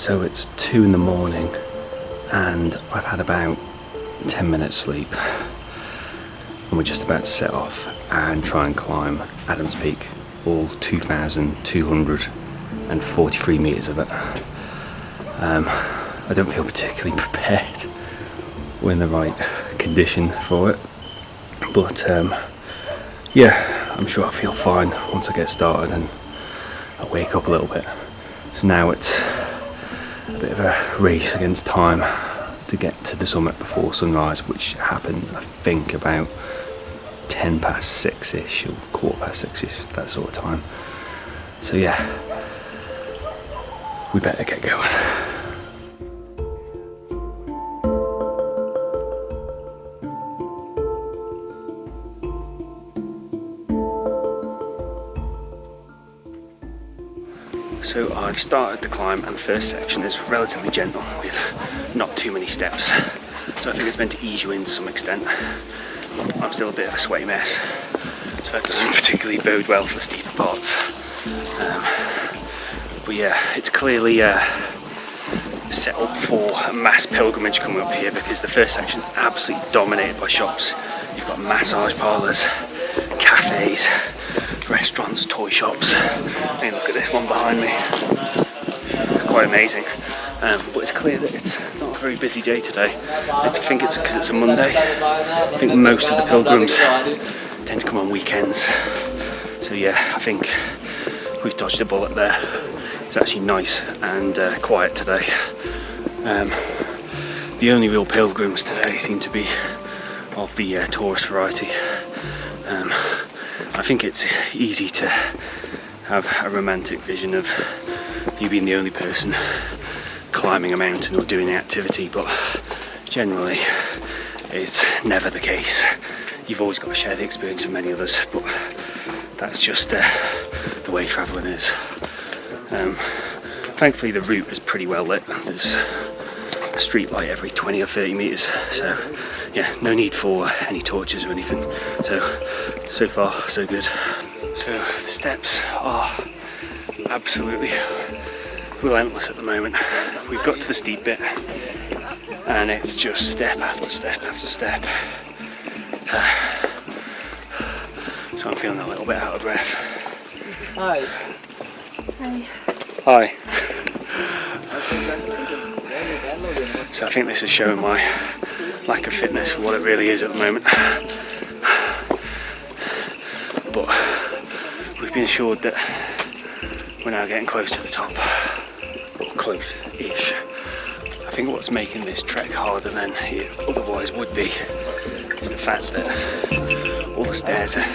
So it's 2 in the morning and I've had about 10 minutes sleep, and we're just about to set off and try and climb Adams Peak, all 2,243 metres of it. I don't feel particularly prepared or in the right condition for it, but yeah, I'm sure I'll feel fine once I get started and I wake up a little bit. So now it's a bit of a race against time to get to the summit before sunrise, which happens I think about 10 past 6ish or 6:15ish, that sort of time. So yeah, we better get going. So I've started the climb and the first section is relatively gentle with not too many steps. So I think it's meant to ease you in to some extent. I'm still a bit of a sweaty mess, so that doesn't particularly bode well for the steeper parts. But yeah, it's clearly set up for a mass pilgrimage coming up here, because the first section is absolutely dominated by shops. You've got massage parlours, cafes, restaurants, toy shops. Hey, look at this one behind me. It's quite amazing. But it's clear that it's not a very busy day today. I think it's because it's a Monday. I think most of the pilgrims tend to come on weekends. So yeah, I think we've dodged a bullet there. It's actually nice and quiet today. The only real pilgrims today seem to be of the tourist variety. I think it's easy to have a romantic vision of you being the only person climbing a mountain or doing the activity, but generally it's never the case. You've always got to share the experience with many others, but that's just the way travelling is. Thankfully the route is pretty well lit. There's a street light every 20 or 30 metres, so yeah, no need for any torches or anything. So far so good. So the steps are absolutely relentless at the moment. We've got to the steep bit and it's just step after step after step. So I'm feeling a little bit out of breath. Hi. Hi. So I think this is showing my lack of fitness for what it really is at the moment. But we've been assured that we're now getting close to the top, or close-ish. I think what's making this trek harder than it otherwise would be is the fact that all the stairs are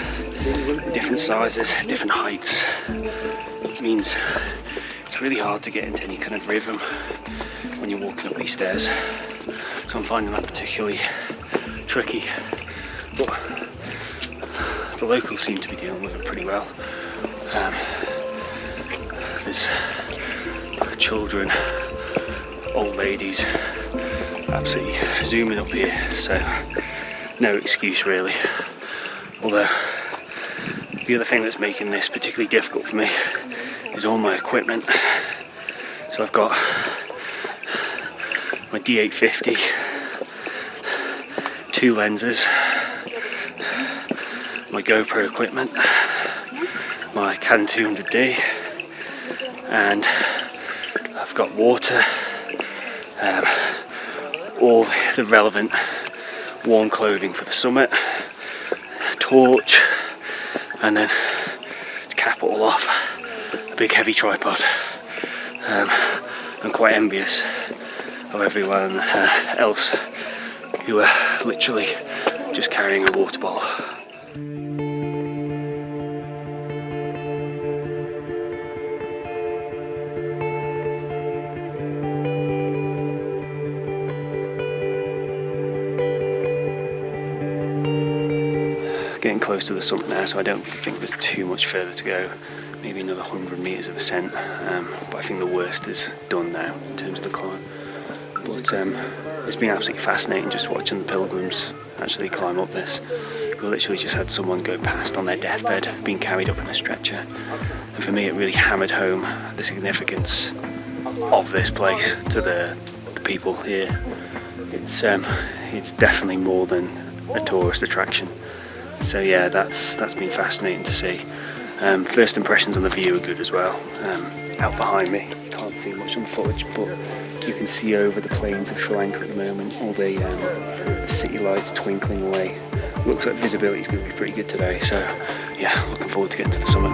different sizes, different heights. It means it's really hard to get into any kind of rhythm when you're walking up these stairs. So I'm finding that particularly tricky. But the locals seem to be dealing with it pretty well. There's children, old ladies, absolutely zooming up here, so no excuse really. Although the other thing that's making this particularly difficult for me is all my equipment. So I've got my D850, 2 lenses, my GoPro equipment, my Canon 200D, and I've got water, all the relevant warm clothing for the summit, torch, and then to cap it all off, a big heavy tripod. I'm quite envious of everyone else who are literally just carrying a water bottle. Getting close to the summit now, so I don't think there's too much further to go. Maybe another 100 metres of ascent, but I think the worst is done now in terms of the climb. But it's been absolutely fascinating just watching the pilgrims actually climb up this. We literally just had someone go past on their deathbed, being carried up in a stretcher. And for me it really hammered home the significance of this place to the people here. It's definitely more than a tourist attraction. So yeah, that's been fascinating to see. First impressions on the view are good as well. Out behind me, you can't see much on the footage, but you can see over the plains of Sri Lanka at the moment, all the city lights twinkling away. Looks like visibility is going to be pretty good today, so yeah, looking forward to getting to the summit.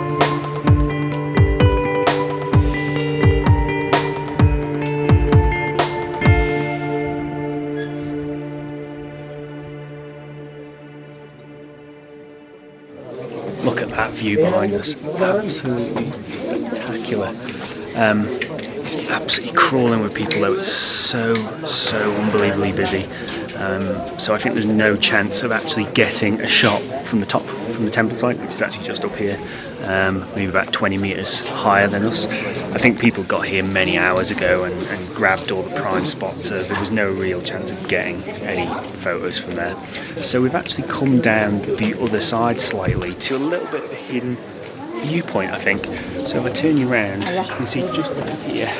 Look at that view behind us, absolutely spectacular. It's absolutely crawling with people though, it's so unbelievably busy. So I think there's no chance of actually getting a shot from the top, from the temple site, which is actually just up here, maybe about 20 metres higher than us. I think people got here many hours ago and grabbed all the prime spots, so there was no real chance of getting any photos from there. So we've actually come down the other side slightly to a little bit of a hidden viewpoint, I think. So if I turn you around, you can see just over here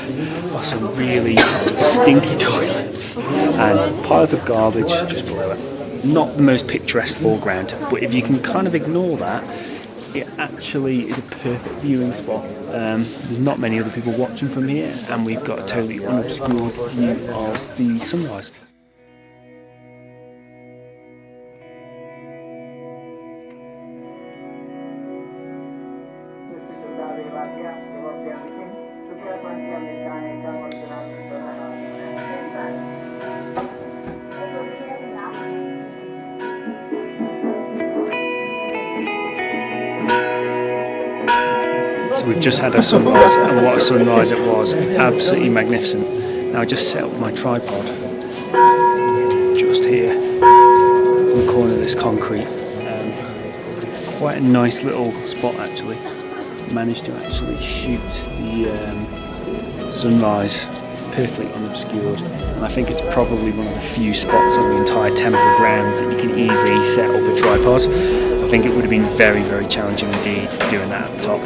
are some really stinky toilets and piles of garbage just below it. Not the most picturesque foreground, but if you can kind of ignore that, it actually is a perfect viewing spot. There's not many other people watching from here, and we've got a totally unobscured view of the sunrise. So we've just had a sunrise, and what a sunrise it was, absolutely magnificent. Now I just set up my tripod just here in the corner of this concrete. Quite a nice little spot actually. Managed to actually shoot the sunrise perfectly unobscured, and I think it's probably one of the few spots on the entire temple grounds that you can easily set up a tripod. I think it would have been very challenging indeed doing that at the top.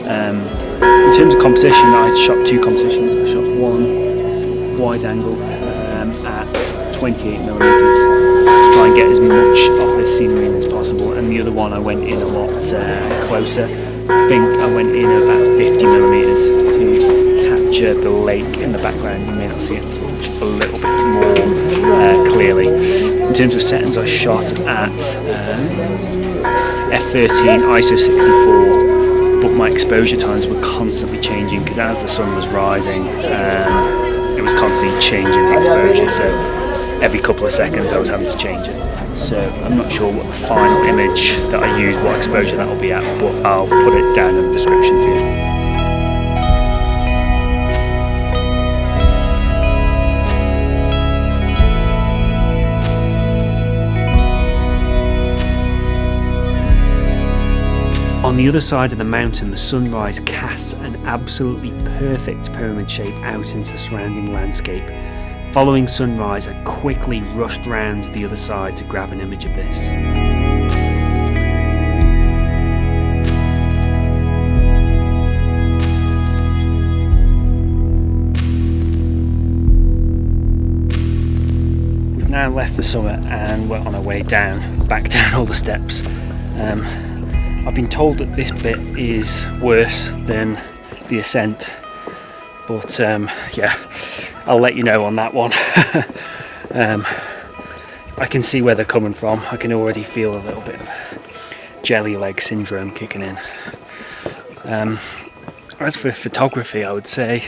In terms of composition, I shot two compositions. I shot one wide angle at 28mm to try and get as much of this scenery in as possible, and the other one I went in a lot closer. I think I went in about 50mm to capture the lake in the background. You may not see it a little bit more clearly. In terms of settings, I shot at f13 ISO 64. But my exposure times were constantly changing because as the sun was rising, it was constantly changing the exposure. So every couple of seconds I was having to change it. So I'm not sure what the final image that I use, what exposure that will be at, but I'll put it down in the description for you. On the other side of the mountain, the sunrise casts an absolutely perfect pyramid shape out into the surrounding landscape. Following sunrise, I quickly rushed round the other side to grab an image of this. We've now left the summit and we're on our way down, back down all the steps. I've been told that this bit is worse than the ascent, but yeah, I'll let you know on that one. I can see where they're coming from. I can already feel a little bit of jelly leg syndrome kicking in. As for photography, I would say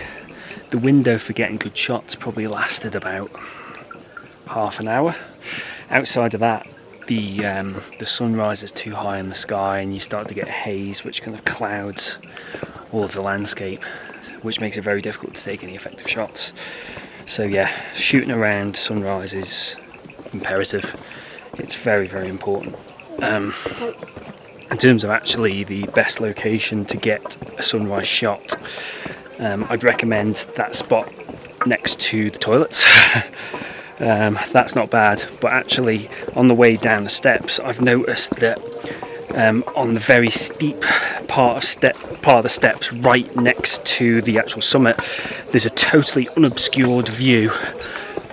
the window for getting good shots probably lasted about half an hour. Outside of that, the sunrise is too high in the sky and you start to get haze which kind of clouds all of the landscape, which makes it very difficult to take any effective shots. So yeah, shooting around sunrise is imperative. It's very important. In terms of actually the best location to get a sunrise shot, I'd recommend that spot next to the toilets. That's not bad, but actually on the way down the steps I've noticed that on the very steep part of the steps right next to the actual summit. There's a totally unobscured view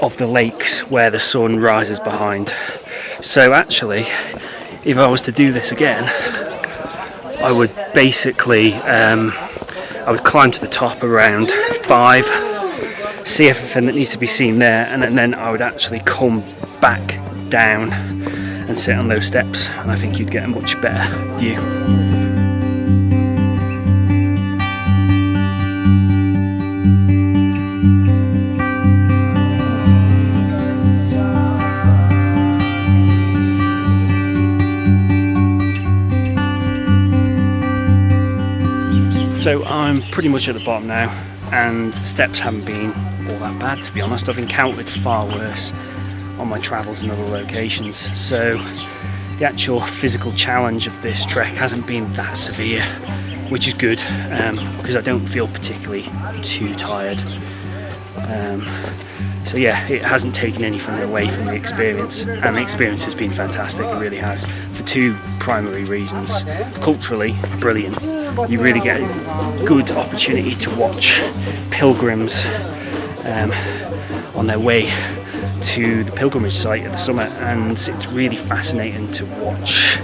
of the lakes where the sun rises behind. So actually, if I was to do this again, I would basically I would climb to the top around 5, see everything that needs to be seen there, and then I would actually come back down and sit on those steps, and I think you'd get a much better view. So I'm pretty much at the bottom now, and the steps haven't been all that bad, to be honest. I've encountered far worse on my travels in other locations, so the actual physical challenge of this trek hasn't been that severe, which is good, because I don't feel particularly too tired. So yeah, it hasn't taken anything away from the experience, and the experience has been fantastic. It really has, for two primary reasons. Culturally, brilliant. You really get a good opportunity to watch pilgrims on their way to the pilgrimage site at the summit, and it's really fascinating to watch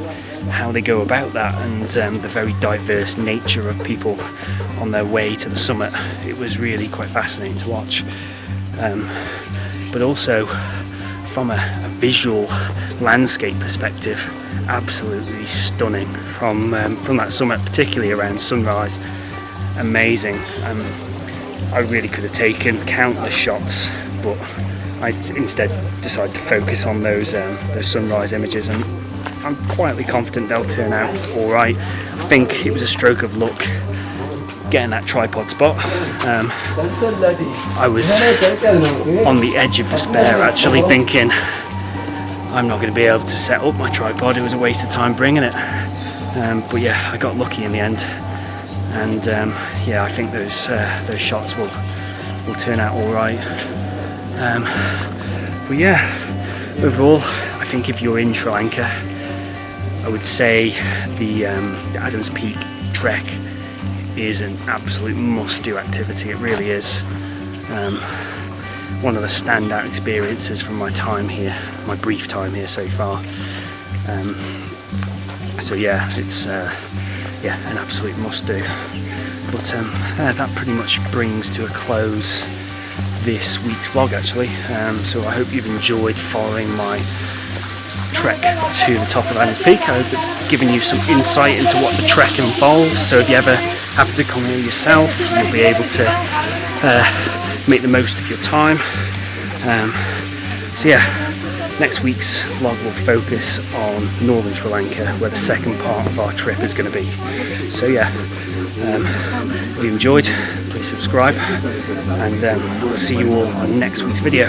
how they go about that, and the very diverse nature of people on their way to the summit. It was really quite fascinating to watch. But also from a visual landscape perspective, absolutely stunning from that summit, particularly around sunrise. Amazing. I really could have taken countless shots, but I instead decided to focus on those sunrise images, and I'm quietly confident they'll turn out all right. I think it was a stroke of luck getting that tripod spot. I was on the edge of despair, actually, thinking I'm not going to be able to set up my tripod. It was a waste of time bringing it. But yeah, I got lucky in the end, and yeah, I think those shots will turn out all right. But yeah, overall, I think if you're in Sri Lanka, I would say the Adams Peak trek is an absolute must-do activity. It really is. One of the standout experiences from my time here, my brief time here so far. So yeah, it's yeah, an absolute must-do. But that pretty much brings to a close this week's vlog, actually. So I hope you've enjoyed following my trek to the top of Adams Peak. I hope it's given you some insight into what the trek involves, so if you ever happen to come here yourself, you'll be able to make the most of your time. So yeah, next week's vlog will focus on northern Sri Lanka, where the second part of our trip is going to be. So yeah, if you enjoyed, please subscribe, and we'll see you all on next week's video.